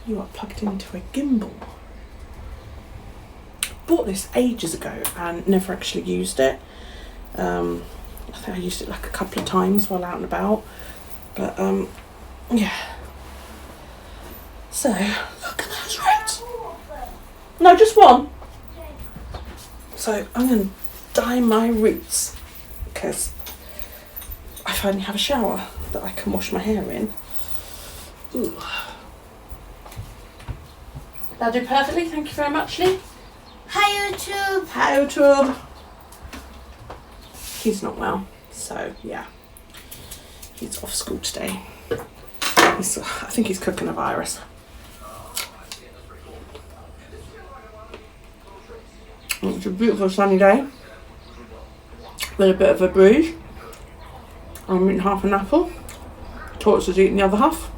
You are plugged into a gimbal. Bought this ages ago and never actually used it. I think I used it like a couple of times while out and about. But yeah. So look at those roots. No, just one. So I'm going to dye my roots because I finally have a shower that I can wash my hair in. Ooh. That'll do perfectly. Thank you very much, Lee. Hi YouTube. Hi YouTube. He's not well, so yeah. He's off school today. I think he's cooking a virus. It's a beautiful sunny day with a bit of a breeze. I'm eating half an apple. Torch is eating the other half.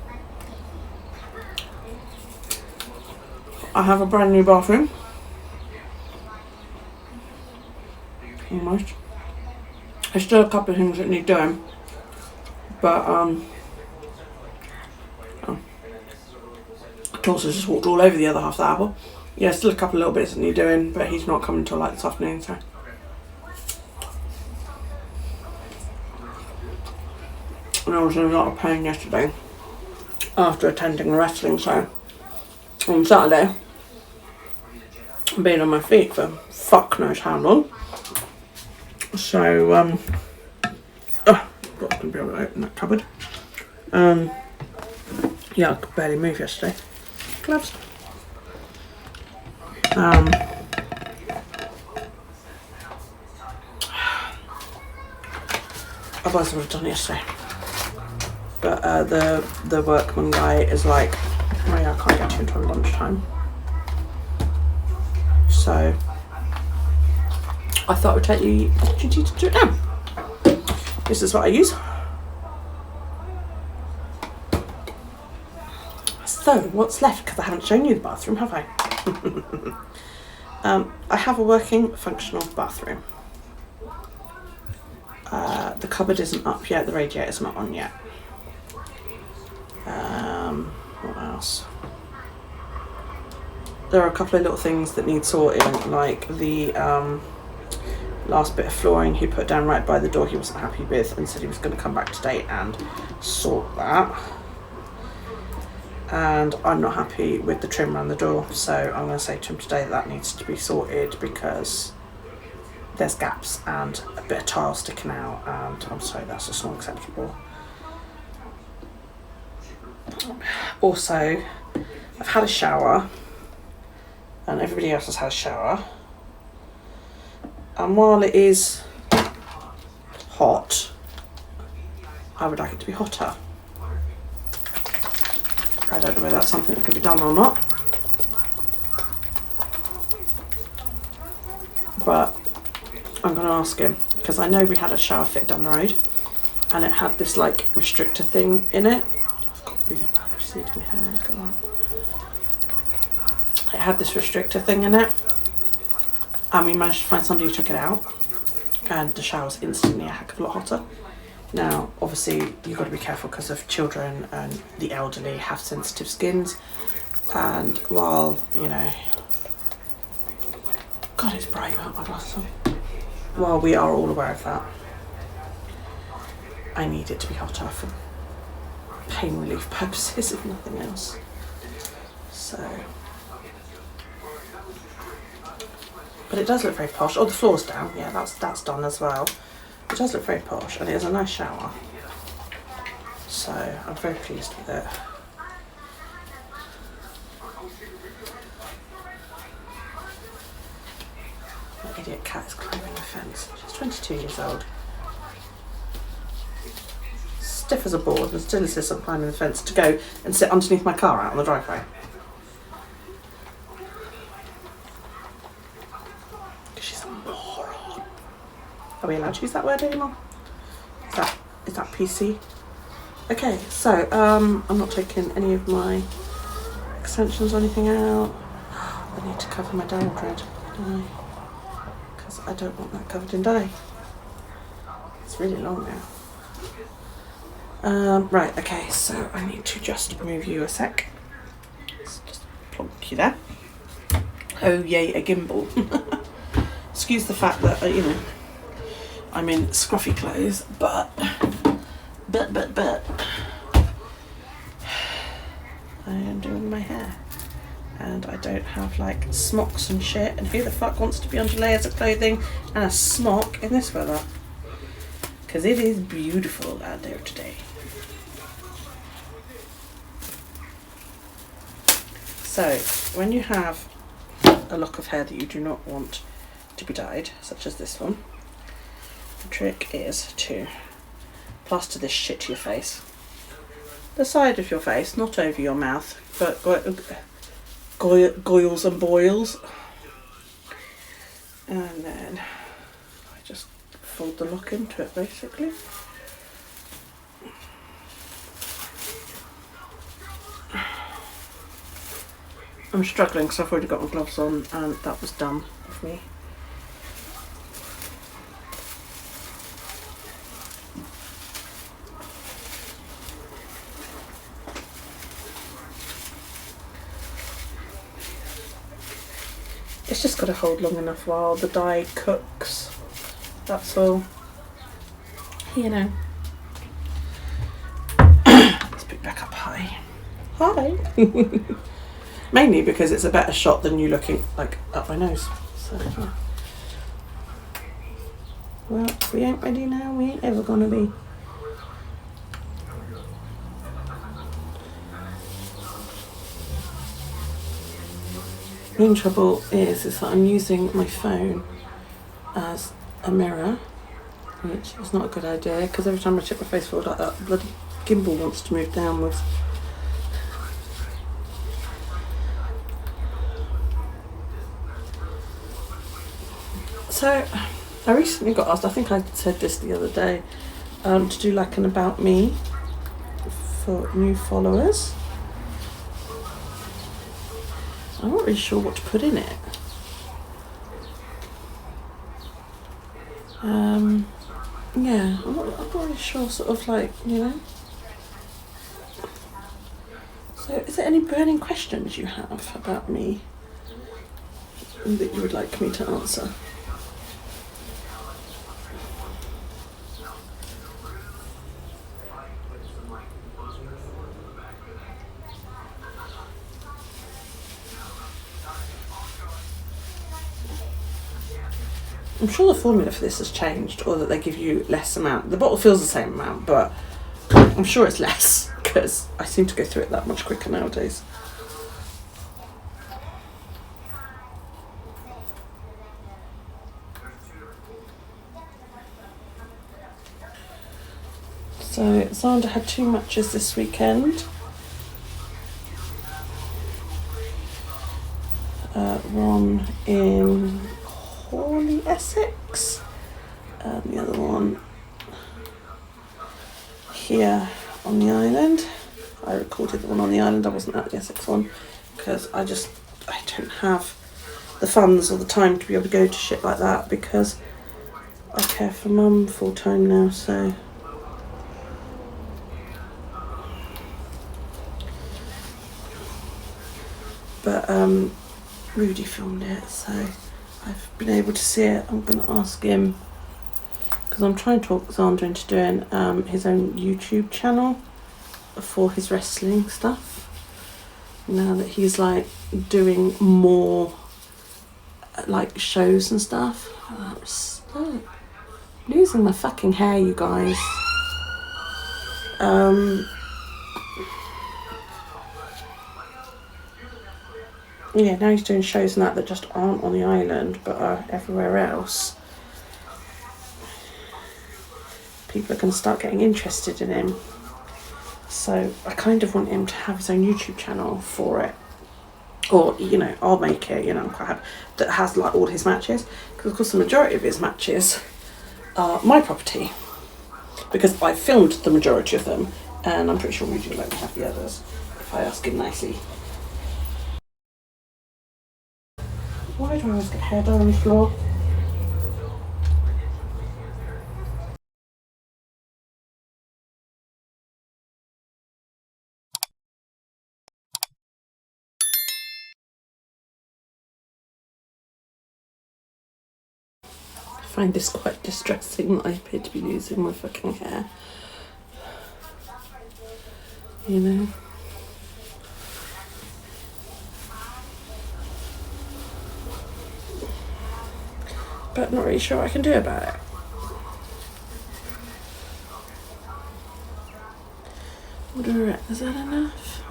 I have a brand new bathroom. Almost. There's still a couple of things that need doing, but Torch just walked all over the other half of the apple. Yeah, still a couple of little bits that need doing, but he's not coming until like this afternoon, so. And I was in a lot of pain yesterday after attending a wrestling show on Saturday. Being on my feet for fuck knows how long. So, got to be able to open that cupboard. Yeah, I could barely move yesterday. Gloves. Otherwise I would have done it yesterday. But the workman guy is like, oh yeah, I can't get to you until lunchtime. So I thought I would take the opportunity to do it now. This is what I use. So what's left? Because I haven't shown you the bathroom, have I? I have a working, functional bathroom. The cupboard isn't up yet, the radiator's not on yet. What else? There are a couple of little things that need sorting, like the last bit of flooring he put down right by the door he wasn't happy with and said he was going to come back today and sort that. And I'm not happy with the trim around the door, so I'm going to say to him today that needs to be sorted because there's gaps and a bit of tile sticking out, and I'm sorry, that's just not acceptable. Also, I've had a shower and everybody else has had a shower, and while it is hot, I would like it to be hotter. I don't know whether that's something that can be done or not, but I'm going to ask him, because I know we had a shower fit down the road and it had this like restrictor thing in it. I've got really bad receding hair, look at that. It had this restrictor thing in it, and we managed to find somebody who took it out, and the shower was instantly a heck of a lot hotter. Now, obviously, you've got to be careful because of children and the elderly have sensitive skins, and while, you know, God, it's bright out my glasses on. While we are all aware of that, I need it to be hotter for pain relief purposes, if nothing else. So, but it does look very posh. Oh, the floor's down. Yeah, that's done as well. It does look very posh, and it is a nice shower. So I'm very pleased with it. That idiot cat is climbing the fence. She's 22 years old. Stiff as a board, and still insists on climbing the fence to go and sit underneath my car out on the driveway. She's a moron. Are we allowed to use that word anymore? Is that PC? Okay, so I'm not taking any of my extensions or anything out. I need to cover my dye thread, don't I? Because I don't want that covered in dye. It's really long now. Right, okay, so I need to just move you a sec. Let's just plonk you there. Oh yay, a gimbal. Excuse the fact that, I'm in scruffy clothes, but I am doing my hair. And I don't have like smocks and shit, and who the fuck wants to be under layers of clothing and a smock in this weather? Because it is beautiful out there today. So, when you have a lock of hair that you do not want to be dyed, such as this one, the trick is to plaster this shit to your face. The side of your face, not over your mouth, but goils and boils. And then I just fold the lock into it, basically. I'm struggling because I've already got my gloves on and that was dumb of me. It's just got to hold long enough while the dye cooks, that's all. Let's pick back up high. Hi! Mainly because it's a better shot than you looking like up my nose. So, yeah. Well, if we ain't ready now, we ain't ever gonna be. The main trouble is that I'm using my phone as a mirror, which is not a good idea because every time I check my face forward like that, bloody gimbal wants to move downwards. So, I recently got asked, I think I said this the other day, to do like an about me for new followers. I'm not really sure what to put in it. Yeah, I'm not really sure, sort of like, So, is there any burning questions you have about me that you would like me to answer? I'm sure the formula for this has changed, or that they give you less amount. The bottle feels the same amount, but I'm sure it's less because I seem to go through it that much quicker nowadays. So Xander had 2 matches this weekend. One in Horley, Essex, and the other one here on the island. I recorded the one on the island, I wasn't at the Essex one because I don't have the funds or the time to be able to go to shit like that because I care for mum full time now, so. But Rudy filmed it, so I've been able to see it. I'm going to ask him, because I'm trying to talk Xander into doing his own YouTube channel for his wrestling stuff. Now that he's like doing more like shows and stuff. I'm so losing my fucking hair, you guys. Yeah, now he's doing shows and that just aren't on the island but are everywhere else. People are going to start getting interested in him. So I kind of want him to have his own YouTube channel for it. Or, I'll make it, I'm quite happy, that has like all his matches. Because of course the majority of his matches are my property. Because I filmed the majority of them and I'm pretty sure Rudy would let me have the others if I ask him nicely. Why do I always get hair down on the floor? find this quite distressing that I appear to be losing my fucking hair. You know? But not really sure what I can do about it. What do I reckon? Is that enough?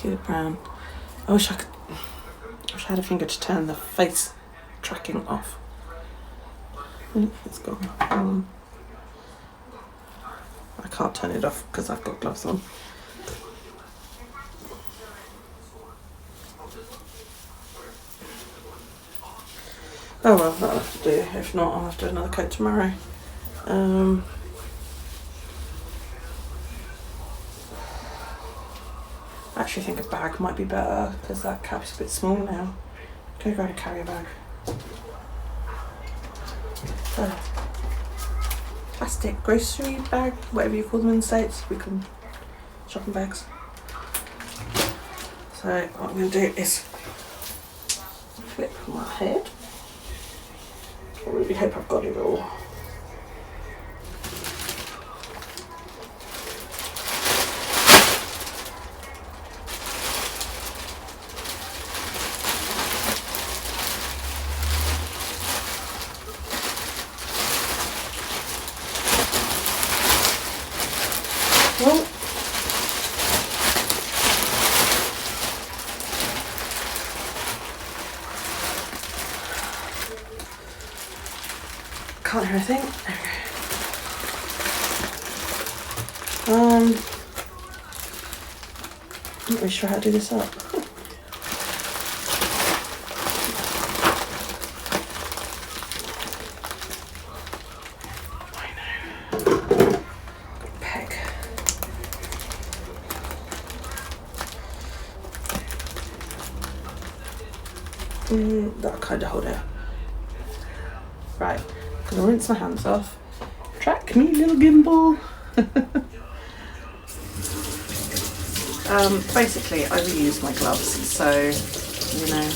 See the brown. I wish I had a finger to turn the face tracking off. It's gone. I can't turn it off because I've got gloves on. Oh well, that'll have to do. If not, I'll have to do another coat tomorrow. I actually think a bag might be better because that cap's a bit small now. Go grab a carrier bag. Plastic grocery bag, whatever you call them in the States. We call them shopping bags. So what I'm going to do is flip my head. I really hope I've got it all. Well, can't hear a thing. There we go. I'm not really sure how to do this up. I know. Got a peg. That'll kind of hold it. Right. I'll rinse my hands off. Track me, little gimbal. Basically, I reuse my gloves, so, you know,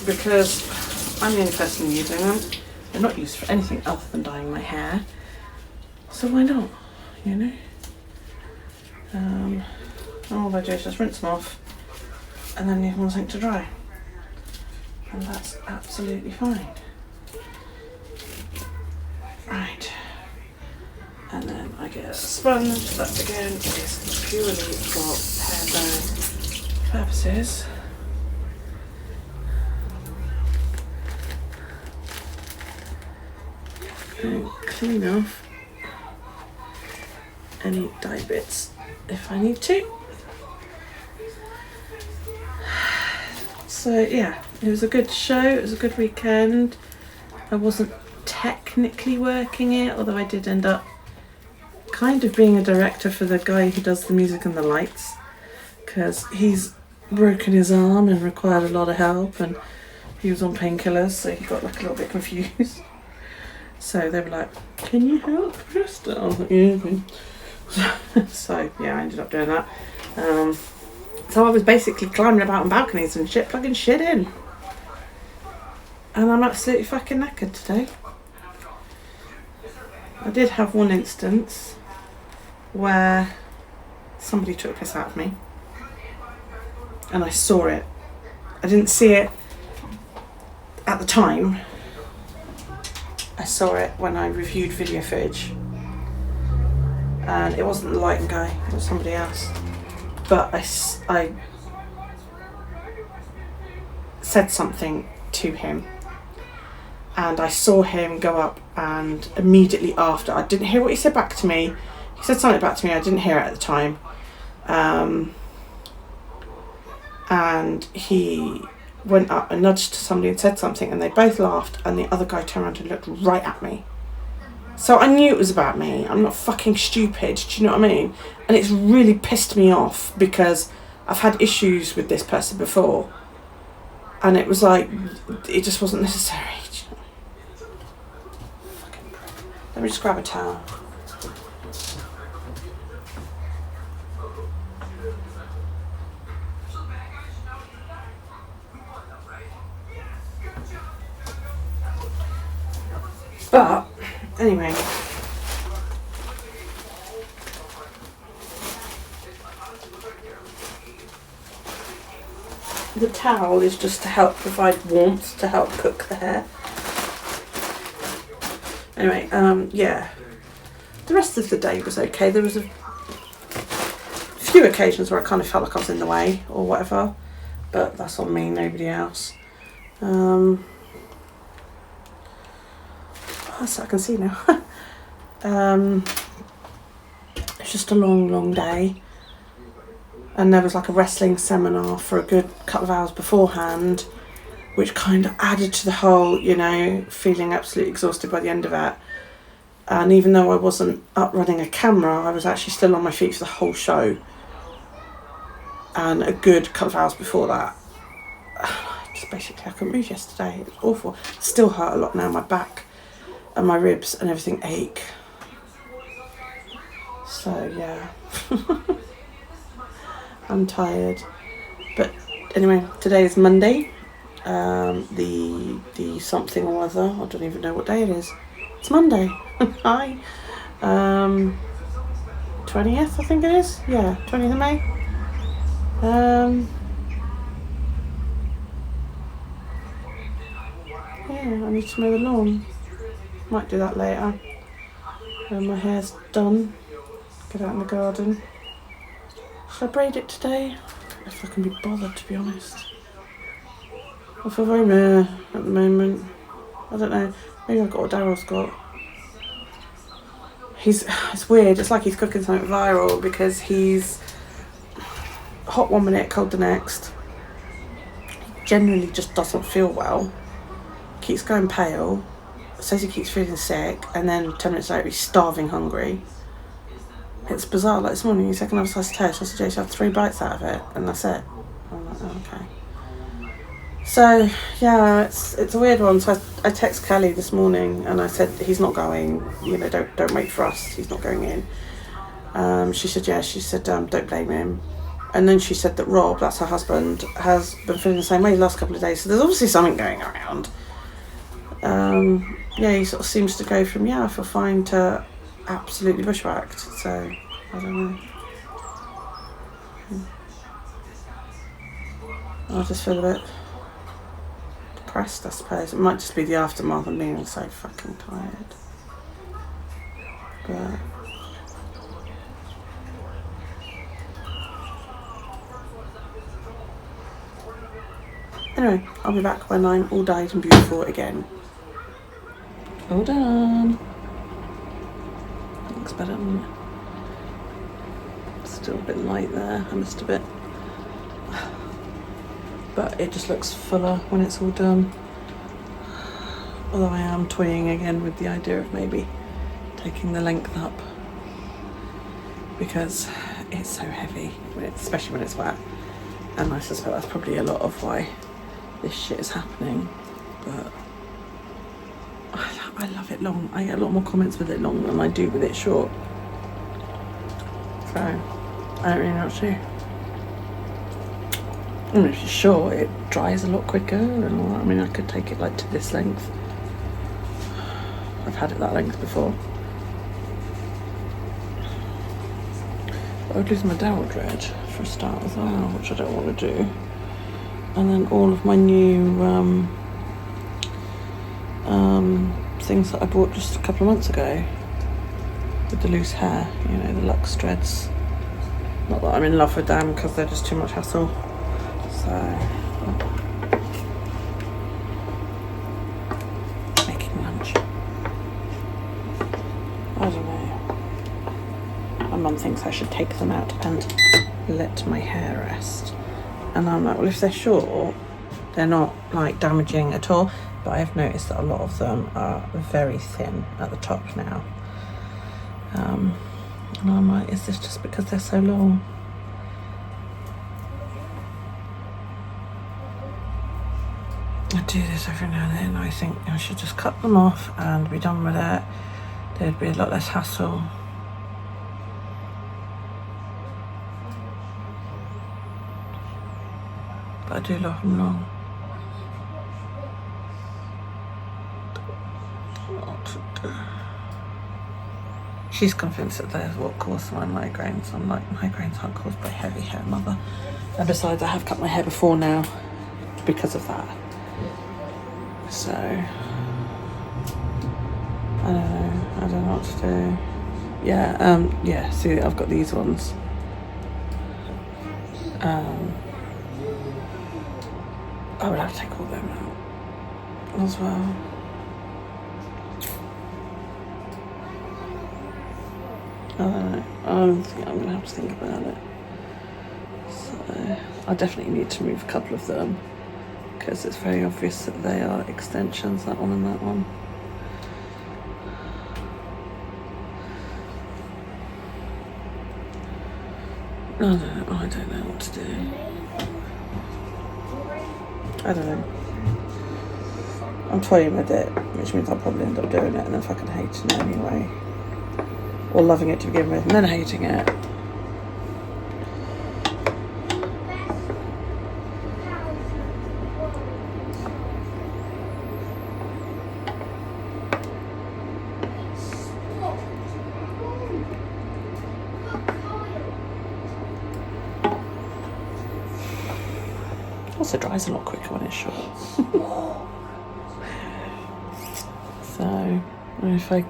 because I'm the only person using them. They're not used for anything other than dyeing my hair, so why not, you know? All I do is just rinse them off and then leave them on something to dry. And that's absolutely fine. Right. And then I get a sponge that again is purely for hair dye purposes. And clean off any dye bits if I need to. So yeah, it was a good show, it was a good weekend. I wasn't technically working it, although I did end up kind of being a director for the guy who does the music and the lights, because he's broken his arm and required a lot of help, and he was on painkillers, so he got like a little bit confused. So they were like, "Can you help Krista?" I was like, "Yeah." So yeah, I ended up doing that. So I was basically climbing about on balconies and shit, plugging shit in. And I'm absolutely fucking knackered today. I did have one instance where somebody took a piss out of me. And I saw it. I didn't see it at the time. I saw it when I reviewed video footage. And it wasn't the lighting guy, it was somebody else. But I said something to him, and I saw him go up, and immediately after, I didn't hear what he said back to me. He said something back to me, I didn't hear it at the time. And he went up and nudged somebody and said something, and they both laughed, and the other guy turned around and looked right at me. So I knew it was about me. I'm not fucking stupid, do you know what I mean? And it's really pissed me off because I've had issues with this person before. And it was like, it just wasn't necessary. Do you know? Fucking prick. Let me just grab a towel. Anyway. The towel is just to help provide warmth, to help cook the hair. Anyway, yeah. The rest of the day was okay. There was a few occasions where I kind of felt like I was in the way or whatever. But that's on me, nobody else. So I can see now. It's just a long day. And there was like a wrestling seminar for a good couple of hours beforehand, which kind of added to the whole, you know, feeling absolutely exhausted by the end of it. And even though I wasn't up running a camera, I was actually still on my feet for the whole show. And a good couple of hours before that, just basically I couldn't move yesterday. It was awful. It still hurt a lot now. My back and my ribs and everything ache. So yeah. I'm tired, but anyway, today is Monday, the something or other, I don't even know what day it is. It's Monday. Hi. 20th, I think it is. Yeah, 20th of May. Yeah, I need to mow the lawn. Might do that later when my hair's done. Get out in the garden. Should I braid it today? If I can be bothered, to be honest. I feel very meh at the moment. I don't know. Maybe I've got what Daryl's got. It's weird. It's like he's cooking something viral because he's hot one minute, cold the next. He generally just doesn't feel well. Keeps going pale. Says he keeps feeling sick, and then 10 minutes later he's starving hungry. It's bizarre. Like this morning, he said, "Can I have a slice of toast?" I suggest you have 3 bites out of it, and that's it. I'm like, oh, okay. So yeah, it's a weird one. So I text Kelly this morning, and I said he's not going. You know, don't wait for us. He's not going in. She said yes. She said don't blame him. And then she said that Rob, that's her husband, has been feeling the same way the last couple of days. So there's obviously something going around. Yeah, he sort of seems to go from I feel fine to absolutely bushwhacked, so I don't know. I just feel a bit depressed, I suppose. It might just be the aftermath of being so fucking tired. But anyway, I'll be back when I'm all dyed and beautiful again. All done. Looks better, doesn't it? Still a bit light there. I missed a bit. But it just looks fuller when it's all done. Although I am toying again with the idea of maybe taking the length up. Because it's so heavy, especially when it's wet. And I suspect that's probably a lot of why this shit is happening. But I love it long. I get a lot more comments with it long than I do with it short. So I don't really know what to do. I mean, if it's short, it dries a lot quicker and all that. I mean, I could take it like to this length. I've had it that length before. I would lose my dowel dread for a start as well, which I don't want to do. And then all of my new things that I bought just a couple of months ago with the loose hair, you know, the Luxe dreads. Not that I'm in love with them because they're just too much hassle. So making lunch. I don't know. My mum thinks I should take them out and let my hair rest. And I'm like, well, if they're short, they're not like damaging at all. But I have noticed that a lot of them are very thin at the top now. And I'm like, is this just because they're so long? I do this every now and then. I think I should just cut them off and be done with it. There'd be a lot less hassle. But I do love them long. What to do? She's convinced that there's what caused my migraines. I'm like, migraines aren't caused by heavy hair, mother. And besides, I have cut my hair before now because of that. So, I don't know what to do. Yeah, see, I've got these ones. I would have to take all them out as well. I don't know. I'm going to have to think about it. So, I definitely need to move a couple of them because it's very obvious that they are extensions, that one and that one. I don't know what to do. I don't know. I'm toying with it, which means I'll probably end up doing it and then fucking hating it anyway. Or loving it to begin with and then hating it. Also dries a lot quicker when it's short. So, if I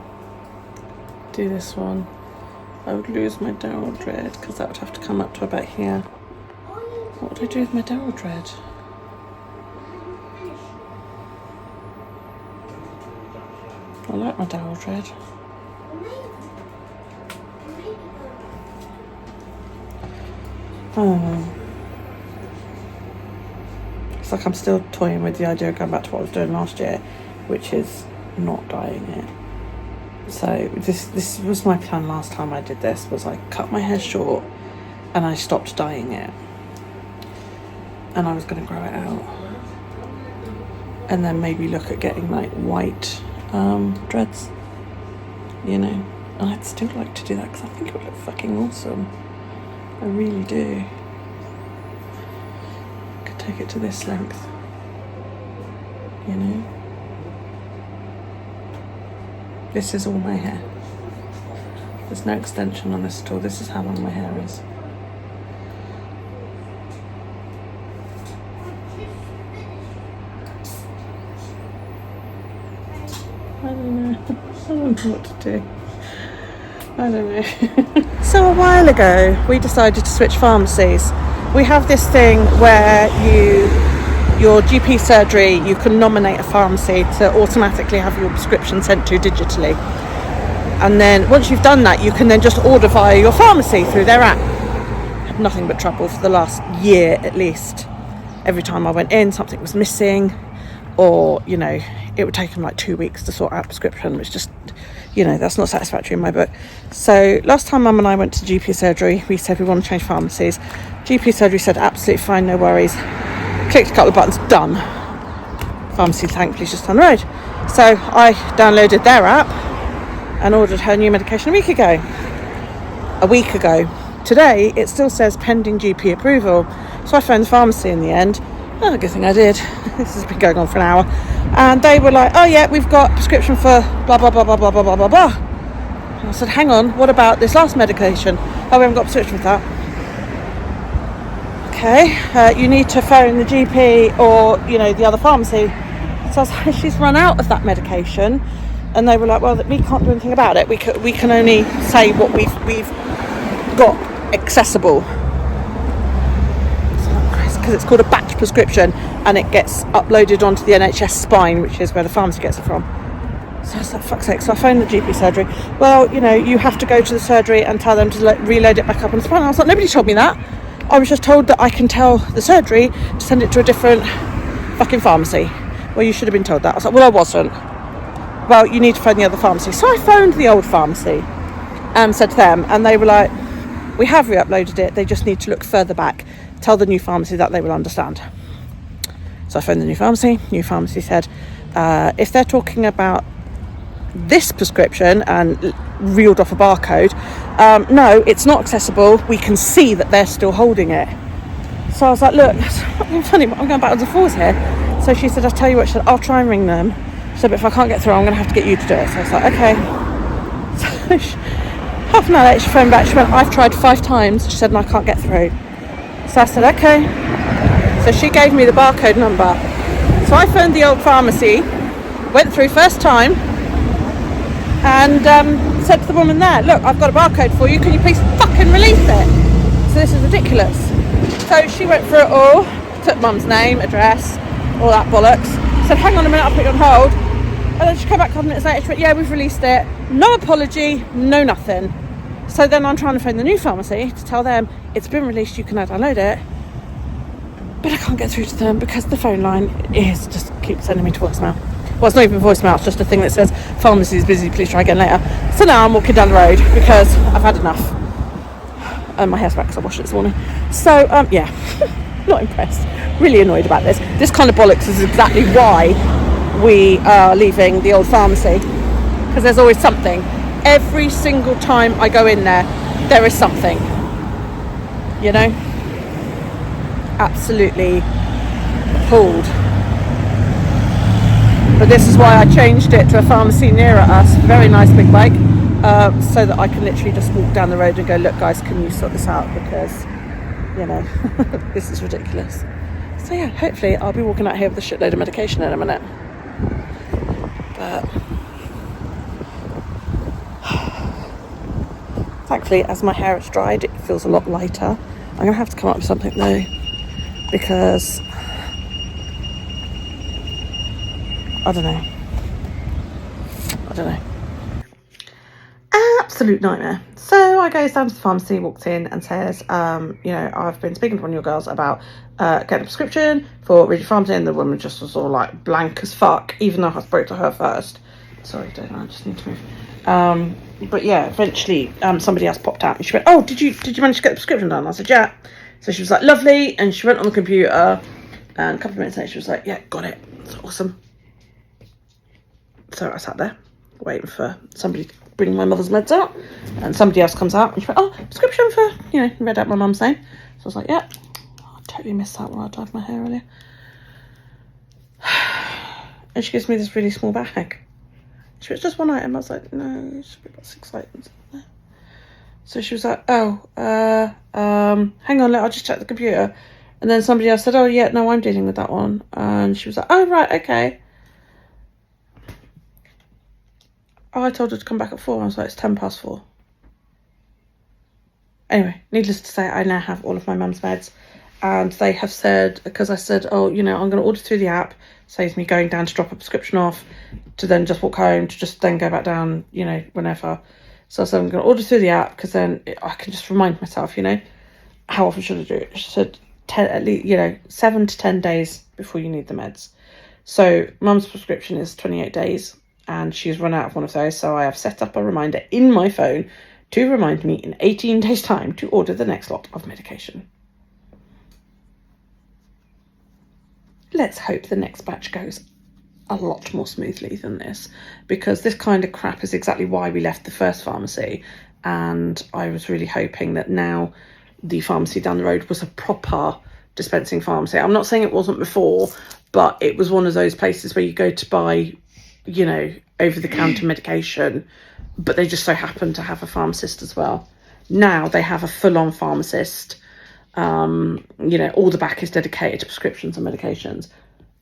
do this one, I would lose my dowel dread because that would have to come up to about here. What would I do with my dowel dread? I like my dowel dread. I don't know. It's like I'm still toying with the idea of going back to what I was doing last year, which is not dyeing it. So this was my plan last time I did this, was I cut my hair short and I stopped dyeing it. And I was going to grow it out. And then maybe look at getting like white dreads, you know. And I'd still like to do that because I think it would look fucking awesome. I really do. Could take it to this length, you know. This is all my hair. There's no extension on this at all. This is how long my hair is. I don't know. I don't know what to do. I don't know. So a while ago, we decided to switch pharmacies. We have this thing where your GP surgery, you can nominate a pharmacy to automatically have your prescription sent to digitally. And then once you've done that, you can then just order via your pharmacy through their app. Had nothing but trouble for the last year at least. Every time I went in, something was missing, or, you know, it would take them like 2 weeks to sort out a prescription, which just, you know, that's not satisfactory in my book. So last time Mum and I went to GP surgery, we said we want to change pharmacies. GP surgery said absolutely fine, no worries. Clicked a couple of buttons, done. Pharmacy thankfully just down the road. So I downloaded their app and ordered her new medication a week ago. Today it still says pending GP approval. So I phoned the pharmacy in the end. Oh, good thing I did. This has been going on for an hour. And they were like, oh yeah, we've got prescription for blah, blah, blah, blah, blah, blah, blah, blah, blah. And I said, hang on, what about this last medication? Oh, we haven't got a prescription for that. Okay, you need to phone the GP or, you know, the other pharmacy. So I was like, she's run out of that medication. And they were like, well, we can't do anything about it. We can only say what we've got accessible. Because it's called a batch prescription and it gets uploaded onto the NHS spine, which is where the pharmacy gets it from. So I was like, fuck's sake. So I phoned the GP surgery. Well, you know, you have to go to the surgery and tell them to reload it back up on the spine. I was like, nobody told me that. I was just told that I can tell the surgery to send it to a different fucking pharmacy. Well, you should have been told that. I was like, well, I wasn't. Well, you need to phone the other pharmacy. So I phoned the old pharmacy and said to them, and they were like, we have re-uploaded it. They just need to look further back. Tell the new pharmacy that they will understand. So I phoned the new pharmacy. New pharmacy said, if they're talking about this prescription, and reeled off a barcode, no, it's not accessible. We can see that they're still holding it. So I was like, look, that's fucking funny, but I'm going backwards and forwards here. So she said, I'll tell you what, she said, I'll try and ring them. She said, but if I can't get through, I'm going to have to get you to do it. So I was like, okay. So Half an hour later, she phoned back. She went, I've tried 5 times. She said, and I can't get through. So I said, okay. So she gave me the barcode number. So I phoned the old pharmacy, went through first time, and said to the woman there, look, I've got a barcode for you. Can you please fucking release it? So this is ridiculous. So she went through it all, took mum's name, address, all that bollocks. Said, hang on a minute, I'll put you on hold. And then she came back a couple minutes later. She went, yeah, we've released it. No apology, no nothing. So then I'm trying to phone the new pharmacy to tell them it's been released, you can now download it. But I can't get through to them because the phone line is just keeps sending me to voicemail. Well, it's not even voicemail, it's just a thing that says pharmacy is busy, please try again later. So now I'm walking down the road because I've had enough. And my hair's back because I washed it this morning. So, yeah, not impressed. Really annoyed about this. This kind of bollocks is exactly why we are leaving the old pharmacy. Because there's always something. Every single time I go in there, there is something. You know? Absolutely appalled. But this is why I changed it to a pharmacy nearer us. Very nice big bike. So that I can literally just walk down the road and go, look guys, can you sort this out? Because, you know, this is ridiculous. So yeah, hopefully I'll be walking out here with a shitload of medication in a minute. But thankfully, as my hair has dried, it feels a lot lighter. I'm going to have to come up with something though, because I don't know. Absolute nightmare. So I goes down to the pharmacy, walks in and says, you know, I've been speaking to one of your girls about getting a prescription for Regent Pharmacy, and the woman just was all like blank as fuck, even though I spoke to her first. Sorry, I just need to move. But yeah, eventually somebody else popped out and she went, oh, did you manage to get the prescription done? I said, yeah. So she was like, lovely, and she went on the computer, and a couple of minutes later she was like, yeah, got it. It's awesome. So I sat there waiting for somebody to bring my mother's meds out, and somebody else comes out and she went, oh, prescription for, you know, read out my mum's name. So I was like, yeah. I totally missed that when I dyed my hair earlier. And she gives me this really small bag. She was just one item. I was like, no, it should be about 6 items. So she was like, oh, hang on, I'll just check the computer. And then somebody else said, oh yeah, no, I'm dealing with that one. And she was like, oh right, okay. Oh, I told her to come back at 4. I was like, it's 4:10. Anyway, needless to say, I now have all of my mum's meds. And they have said, because I said, oh, you know, I'm going to order through the app. Saves me going down to drop a prescription off, to then just walk home, to just then go back down, you know, whenever. So I said, I'm going to order through the app, because then I can just remind myself, you know, how often should I do it? She said, at least, you know, 7 to 10 days before you need the meds. So mum's prescription is 28 days. And she's run out of one of those, so I have set up a reminder in my phone to remind me in 18 days' time to order the next lot of medication. Let's hope the next batch goes a lot more smoothly than this, because this kind of crap is exactly why we left the first pharmacy, and I was really hoping that now the pharmacy down the road was a proper dispensing pharmacy. I'm not saying it wasn't before, but it was one of those places where you go to buy, you know, over-the-counter medication, but they just so happen to have a pharmacist as well. Now they have a full-on pharmacist. You know, all the back is dedicated to prescriptions and medications.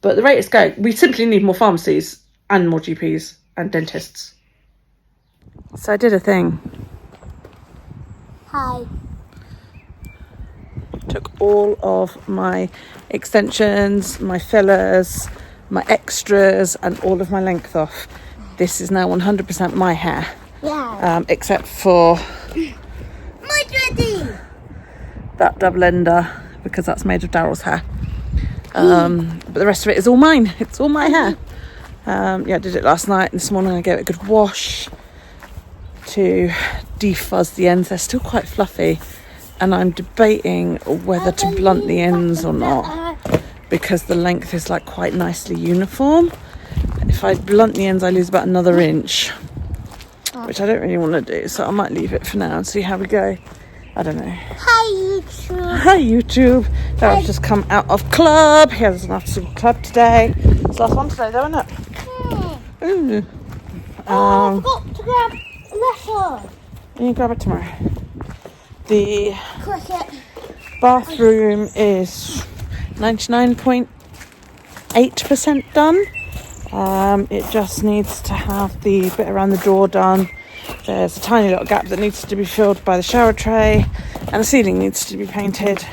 But the rate it's going, we simply need more pharmacies and more GPs and dentists. So I did a thing. Hi. Took all of my extensions, my fillers, my extras, and all of my length off. This is now 100% my hair. Yeah. Except for My ready. that double ender, because that's made of Daryl's hair. But the rest of it is all mine. It's all my hair. Yeah, I did it last night. This morning I gave it a good wash to defuzz the ends. They're still quite fluffy, and I'm debating whether to blunt the ends or not, because the length is like quite nicely uniform. If I blunt the ends, I lose about another inch, which I don't really want to do, so I might leave it for now and see how we go. I don't know. Hi, YouTube. Hi, YouTube. So I've just come out of club. Here's an after club today. It's the last one today, though, isn't it? Ooh. I forgot to grab a letter. And you grab it tomorrow. The Cricket. bathroom is 99.8% done. It just needs to have the bit around the door done. There's a tiny little gap that needs to be filled by the shower tray, and the ceiling needs to be painted.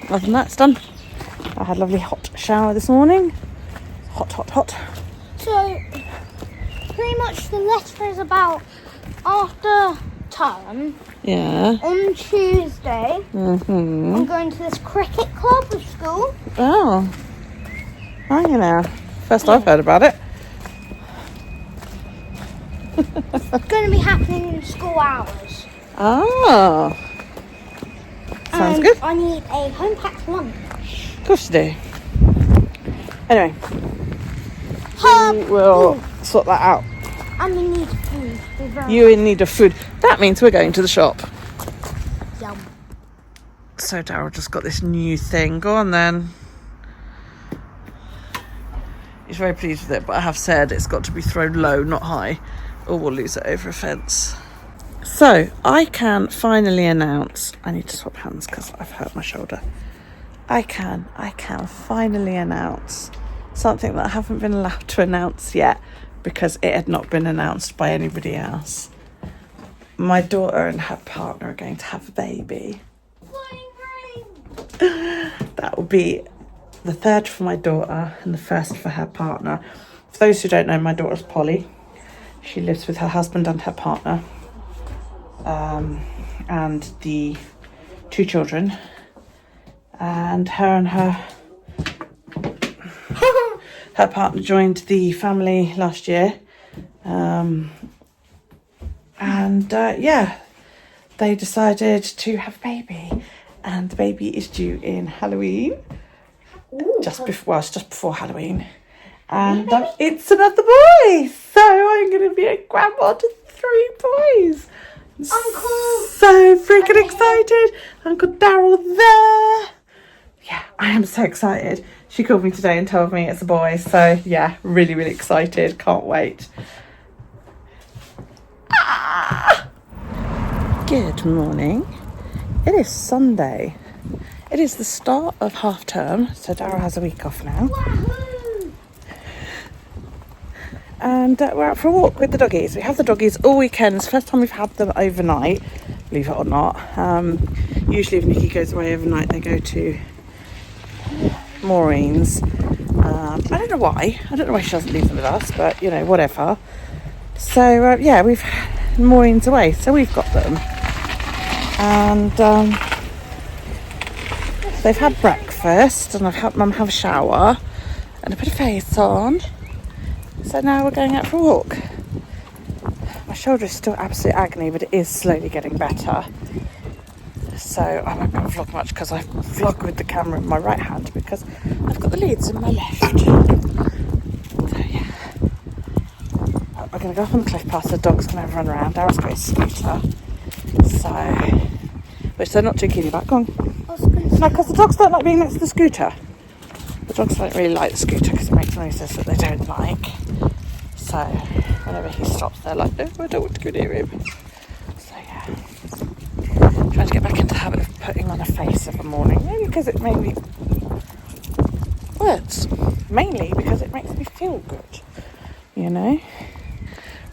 Other than that, it's done. I had a lovely hot shower this morning. Hot. So, pretty much the letter is about after term. Yeah. On Tuesday, Mm-hmm. I'm going to this cricket club with school. Oh. Are you now? First I've heard about it. It's going to be happening in school hours. Oh. Sounds And good. I need a home packed lunch. Of course you do. Anyway, we will sort that out. And we need food. We're very You're in need of food. That means we're going to the shop. yum. So Daryl just got this new thing. Go on then. He's very pleased with it, but I have said it's got to be thrown low, not high, or we'll lose it over a fence. So I can finally announce, I need to swap hands because I've hurt my shoulder. I can finally announce something that I haven't been allowed to announce yet because it had not been announced by anybody else. My daughter and her partner are going to have a baby. That will be the third for my daughter and the first for her partner. For those who don't know, my daughter's Polly. She lives with her husband and her partner, and the 2 children. And her partner joined the family last year. They decided to have a baby, and the baby is due in Halloween. Just before Halloween, and it's another boy. So I'm going to be a grandma to 3 boys. Uncle. So freaking excited! Uncle Daryl there. Yeah, I am so excited. She called me today and told me it's a boy. So yeah, really, really excited. Can't wait. Good morning. It is Sunday. It is the start of half term, so Daryl has a week off now. Wahoo! And we're out for a walk with the doggies. We have the doggies all weekend. It's the first time we've had them overnight, believe it or not. Usually if Nikki goes away overnight, they go to Maureen's. I don't know why. I don't know why she doesn't leave them with us, but, you know, whatever. So, we've Maureen's away, so we've got them. And they've had breakfast, and I've helped Mum have a shower and a bit of face on. So now we're going out for a walk. My shoulder is still absolute agony, but it is slowly getting better. So I won't be able to vlog much because I vlog with the camera in my right hand because I've got the leads in my left. So yeah. We're going to go up on the cliff path. The dog's going to run around. Daryl's got his scooter. So, which they're not too keen about. Go on. No, because the dogs don't like being next to the scooter. The dogs don't really like the scooter because it makes noises that they don't like. So, whenever he stops, they're like, no, I don't want to go near him. So, yeah. Trying to get back into the habit of putting on a face of a morning. Maybe because it made me... words. Mainly because it makes me feel good. You know?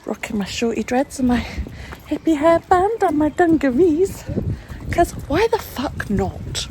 Rocking my shorty dreads and my hippie hairband and my dungarees. Because why the fuck not?